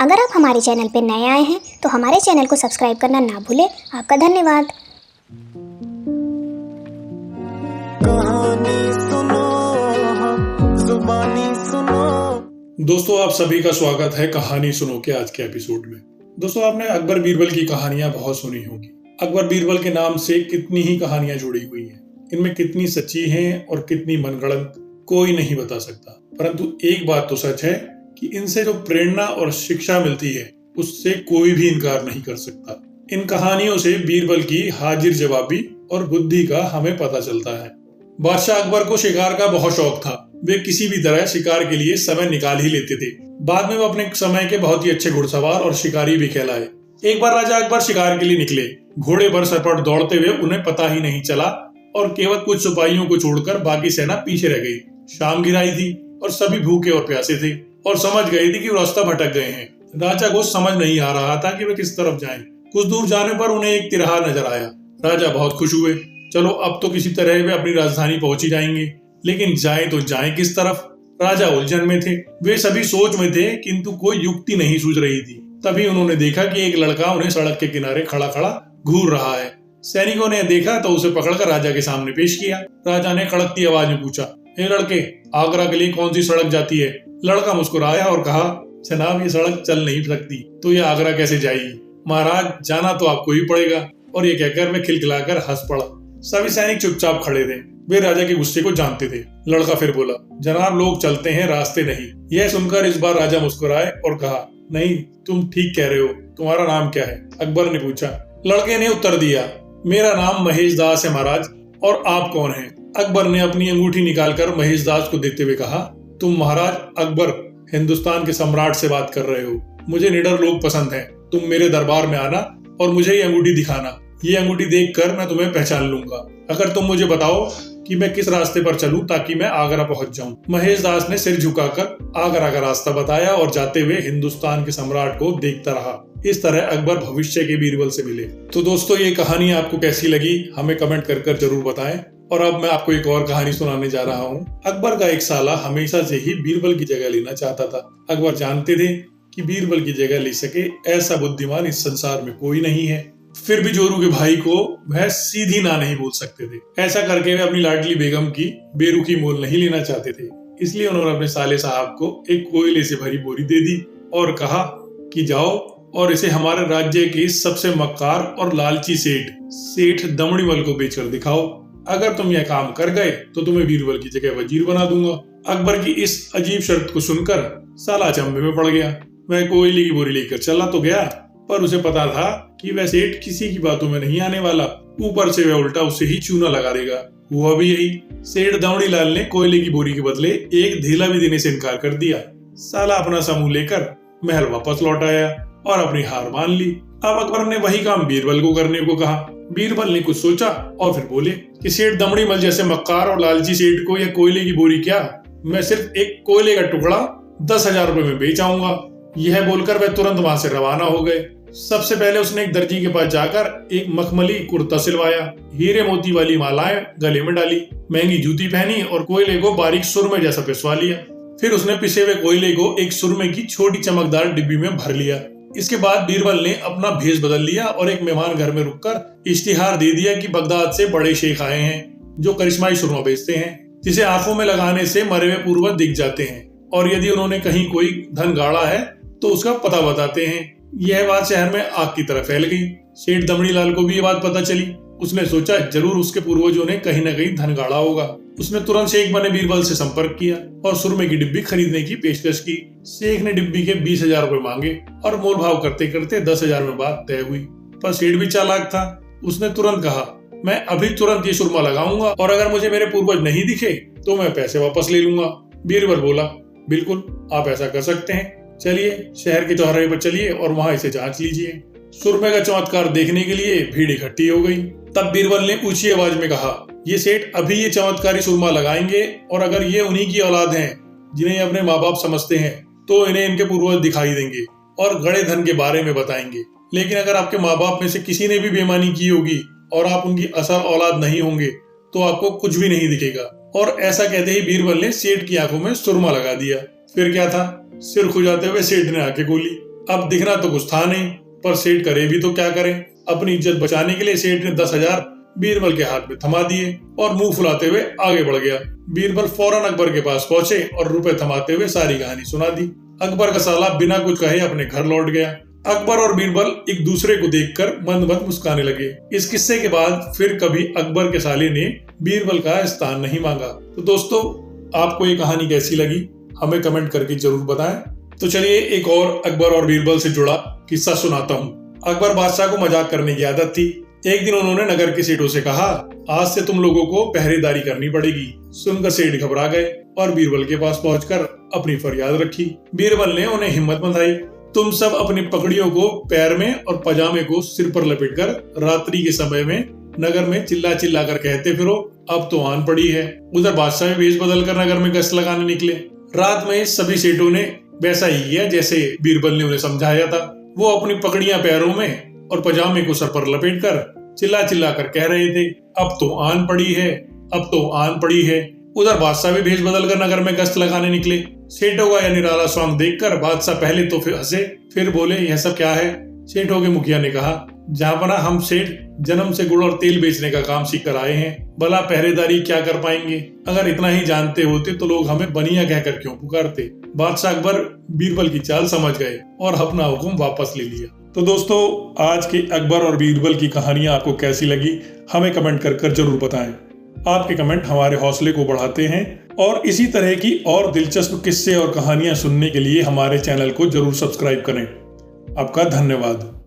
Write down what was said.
अगर आप हमारे चैनल पर नए आए हैं तो हमारे चैनल को सब्सक्राइब करना ना भूलें। आपका धन्यवाद। कहानी सुनो, जुबानी सुनो। दोस्तों, आप सभी का स्वागत है कहानी सुनो के आज के एपिसोड में। दोस्तों, आपने अकबर बीरबल की कहानियां बहुत सुनी होंगी। अकबर बीरबल के नाम से कितनी ही कहानियां जुड़ी हुई हैं। इनमें कितनी सच्ची हैं और कितनी मनगढ़ंत कोई नहीं बता सकता। परंतु एक बात तो सच है कि इनसे जो प्रेरणा और शिक्षा मिलती है उससे कोई भी इनकार नहीं कर सकता। इन कहानियों से बीरबल की हाजिर जवाबी और बुद्धि का हमें पता चलता है। बादशाह अकबर को शिकार का बहुत शौक था। वे किसी भी तरह शिकार के लिए समय निकाल ही लेते थे। बाद में वो अपने समय के बहुत ही अच्छे घुड़सवार और शिकारी भी कहलाए। एक बार राजा अकबर शिकार के लिए निकले। घोड़े पर सरपट दौड़ते हुए उन्हें पता ही नहीं चला और केवल कुछ सिपाहियों को छोड़कर बाकी सेना पीछे रह गई। शाम गिराई थी और सभी भूखे और प्यासे थे और समझ गए थे कि वो रास्ता भटक गए हैं। राजा को समझ नहीं आ रहा था कि वे किस तरफ जाएं। कुछ दूर जाने पर उन्हें एक तिरहा नजर आया। राजा बहुत खुश हुए। चलो, अब तो किसी तरह वे अपनी राजधानी पहुंच ही जाएंगे, लेकिन जाएं तो जाएं किस तरफ। राजा उलझन में थे। वे सभी सोच में थे, किंतु कोई युक्ति नहीं सूझ रही थी। तभी उन्होंने देखा कि एक लड़का उन्हें सड़क के किनारे खड़ा खड़ा घूर रहा है। सैनिकों ने देखा तो उसे पकड़कर राजा के सामने पेश किया। राजा ने कड़कती आवाज में पूछा, हे लड़के, आगरा के लिए कौन सी सड़क जाती है? लड़का मुस्कुराया और कहा, जनाब, ये सड़क चल नहीं सकती तो ये आगरा कैसे जाएगी? महाराज, जाना तो आपको ही पड़ेगा। और ये कहकर मैं खिलखिलाकर हंस पड़ा। सभी सैनिक चुपचाप खड़े थे। वे राजा के गुस्से को जानते थे। लड़का फिर बोला, जनाब, लोग चलते हैं, रास्ते नहीं। यह सुनकर इस बार राजा मुस्कुराए और कहा, नहीं, तुम ठीक कह रहे हो। तुम्हारा नाम क्या है? अकबर ने पूछा। लड़के ने उत्तर दिया, मेरा नाम महेश दास है महाराज। और आप कौन हैं? अकबर ने अपनी अंगूठी निकालकर महेश दास को देते हुए कहा, तुम महाराज अकबर, हिंदुस्तान के सम्राट से बात कर रहे हो। मुझे निडर लोग पसंद हैं। तुम मेरे दरबार में आना और मुझे ये अंगूठी दिखाना। ये अंगूठी देखकर मैं तुम्हें पहचान लूंगा। अगर तुम मुझे बताओ कि मैं किस रास्ते पर चलूं ताकि मैं आगरा पहुंच जाऊं। महेश दास ने सिर झुकाकर आगरा का रास्ता बताया और जाते हुए हिंदुस्तान के सम्राट को देखता रहा। इस तरह अकबर भविष्य के बीरबल से मिले। तो दोस्तों, ये कहानी आपको कैसी लगी हमें कमेंट कर जरूर बताएं। और अब मैं आपको एक और कहानी सुनाने जा रहा हूँ। अकबर का एक साला हमेशा से ही बीरबल की जगह लेना चाहता था। अकबर जानते थे कि बीरबल की जगह ले सके ऐसा बुद्धिमान इस संसार में कोई नहीं है। फिर भी जोरू के भाई को वह सीधी ना नहीं बोल सकते थे। ऐसा करके वे अपनी लाडली बेगम की बेरुखी मोल नहीं लेना चाहते थे। इसलिए उन्होंने अपने साले साहब को एक कोयले से भरी बोरी दे दी और कहा कि जाओ और इसे हमारे राज्य के सबसे मक्कार और लालची सेठ दमड़ीमल को बेचकर दिखाओ। अगर तुम यह काम कर गए तो तुम्हें बीरबल की जगह वजीर बना दूंगा। अकबर की इस अजीब शर्त को सुनकर साला चंबे में पड़ गया। वह कोयले की बोरी लेकर चला तो गया, पर उसे पता था कि वह सेठ किसी की बातों में नहीं आने वाला। ऊपर से वह उल्टा उसे ही चूना लगा देगा। हुआ भी यही। सेठ दमड़ीलाल ने कोयले की बोरी के बदले एक ढेला भी देने से इनकार कर दिया। साला अपना समूह लेकर महल वापस लौट आया और अपनी हार मान ली। अब अकबर ने वही काम बीरबल को करने को कहा। बीरबल ने कुछ सोचा और फिर बोले कि सेठ दमड़ीमल जैसे मक्कार और लालची सेठ को यह कोयले की बोरी क्या, मैं सिर्फ एक कोयले का टुकड़ा 10,000 रुपए में बेच आऊंगा। यह बोलकर वे तुरंत वहां से रवाना हो गए। सबसे पहले उसने एक दर्जी के पास जाकर एक मखमली कुर्ता सिलवाया, हीरे मोती वाली मालाएं गले में डाली, महंगी जूती पहनी और कोयले को बारीक सुरमे जैसा पिसवा लिया। फिर उसने पिसे हुए कोयले को एक सुरमे की छोटी चमकदार डिब्बी में भर लिया। इसके बाद बीरबल ने अपना भेष बदल लिया और एक मेहमान घर में रुककर इश्तिहार दे दिया कि बगदाद से बड़े शेख आए हैं जो करिश्माई सुरमा बेचते हैं, जिसे आंखों में लगाने से मरे हुए पूर्वज दिख जाते हैं और यदि उन्होंने कहीं कोई धन गाड़ा है तो उसका पता बताते हैं। यह बात शहर में आग की तरह फैल गई। सेठ दमड़ीलाल को भी ये बात पता चली। उसने सोचा जरूर उसके पूर्वजों ने कहीं न कहीं धन गाड़ा होगा। उसने तुरंत शेख बने बीरबल से संपर्क किया और सुरमे की डिब्बी खरीदने की पेशकश की। शेख ने डिब्बी के 20,000 रुपए मांगे और मोल भाव करते करते 10,000 में बात तय हुई। पर सेठ भी चालाक था। उसने तुरंत कहा, मैं अभी तुरंत ये सुरमा लगाऊंगा और अगर मुझे मेरे पूर्वज नहीं दिखे तो मैं पैसे वापस ले लूंगा। बीरबल बोला, बिल्कुल, आप ऐसा कर सकते हैं। चलिए शहर के चौराहे पर चलिए और वहां इसे जांच लीजिए। सुरमे का चमत्कार देखने के लिए भीड़ इकट्ठी हो गई। तब बीरबल ने ऊंची आवाज में कहा, ये सेठ अभी ये चमत्कारी सुरमा लगाएंगे और अगर ये उन्हीं की औलाद हैं जिन्हें अपने माँ बाप समझते हैं तो इन्हें इनके पूर्वज दिखाई देंगे और गड़े धन के बारे में बताएंगे। लेकिन अगर आपके माँ बाप में से किसी ने भी बेईमानी की होगी और आप उनकी असल औलाद नहीं होंगे तो आपको कुछ भी नहीं दिखेगा। और ऐसा कहते ही बीरबल ने सेठ की आंखों में सुरमा लगा दिया। फिर क्या था, सिर खुजाते हुए सेठ ने आंखें खोली। अब दिखना तो कुछ था नहीं, पर सेठ करे भी तो क्या करें। अपनी इज्जत बचाने के लिए सेठ ने 10,000 बीरबल के हाथ में थमा दिए और मुंह फुलाते हुए आगे बढ़ गया। बीरबल फौरन अकबर के पास पहुंचे और रुपए थमाते हुए सारी कहानी सुना दी। अकबर का साला बिना कुछ कहे अपने घर लौट गया। अकबर और बीरबल एक दूसरे को देखकर मंद मंद मुस्कुराने लगे। इस किस्से के बाद फिर कभी अकबर के साले ने बीरबल का स्थान नहीं मांगा। तो दोस्तों, आपको ये कहानी कैसी लगी हमें कमेंट करके जरूर बताएं। तो चलिए एक और अकबर और बीरबल से जुड़ा किस्सा सुनाता हूँ। अकबर बादशाह को मजाक करने की आदत थी। एक दिन उन्होंने नगर के सेठों से कहा, आज से तुम लोगों को पहरेदारी करनी पड़ेगी। सुनकर सेठ घबरा गए और बीरबल के पास पहुंचकर अपनी फरियाद रखी। बीरबल ने उन्हें हिम्मत बंधाई। तुम सब अपनी पकड़ियों को पैर में और पजामे को सिर पर लपेटकर रात्रि के समय में नगर में चिल्ला चिल्ला कर कहते फिरो, अब तो आन पड़ी है। उधर बादशाह भी वेश बदल कर नगर में गश्त लगाने निकले। रात में सभी सेठों ने वैसा ही किया जैसे बीरबल ने उन्हें समझाया था। वो अपनी पकड़ियां पैरों में और पजामे को सर पर लपेटकर चिल्ला चिल्ला कर कह रहे थे, अब तो आन पड़ी है, अब तो आन पड़ी है। उधर बादशाह भी भेष बदल कर नगर में गश्त लगाने निकले। सेठों का यह निराला स्वांग देखकर बादशाह पहले तो फिर हंसे, फिर बोले, यह सब क्या है। सेठों के मुखिया ने कहा, जहांपना हम सेठ जन्म से गुड़ और तेल बेचने का काम सीख कर आए हैं, भला पहरेदारी क्या कर पाएंगे। अगर इतना ही जानते होते तो लोग हमें बनिया कहकर क्यों पुकारते। बादशाह अकबर बीरबल की चाल समझ गए और अपना हुक्म वापस ले लिया। तो दोस्तों, आज के अकबर और बीरबल की कहानियां आपको कैसी लगी हमें कमेंट कर जरूर बताएं। आपके कमेंट हमारे हौसले को बढ़ाते हैं और इसी तरह की और दिलचस्प किस्से और कहानियां सुनने के लिए हमारे चैनल को जरूर सब्सक्राइब करें। आपका धन्यवाद।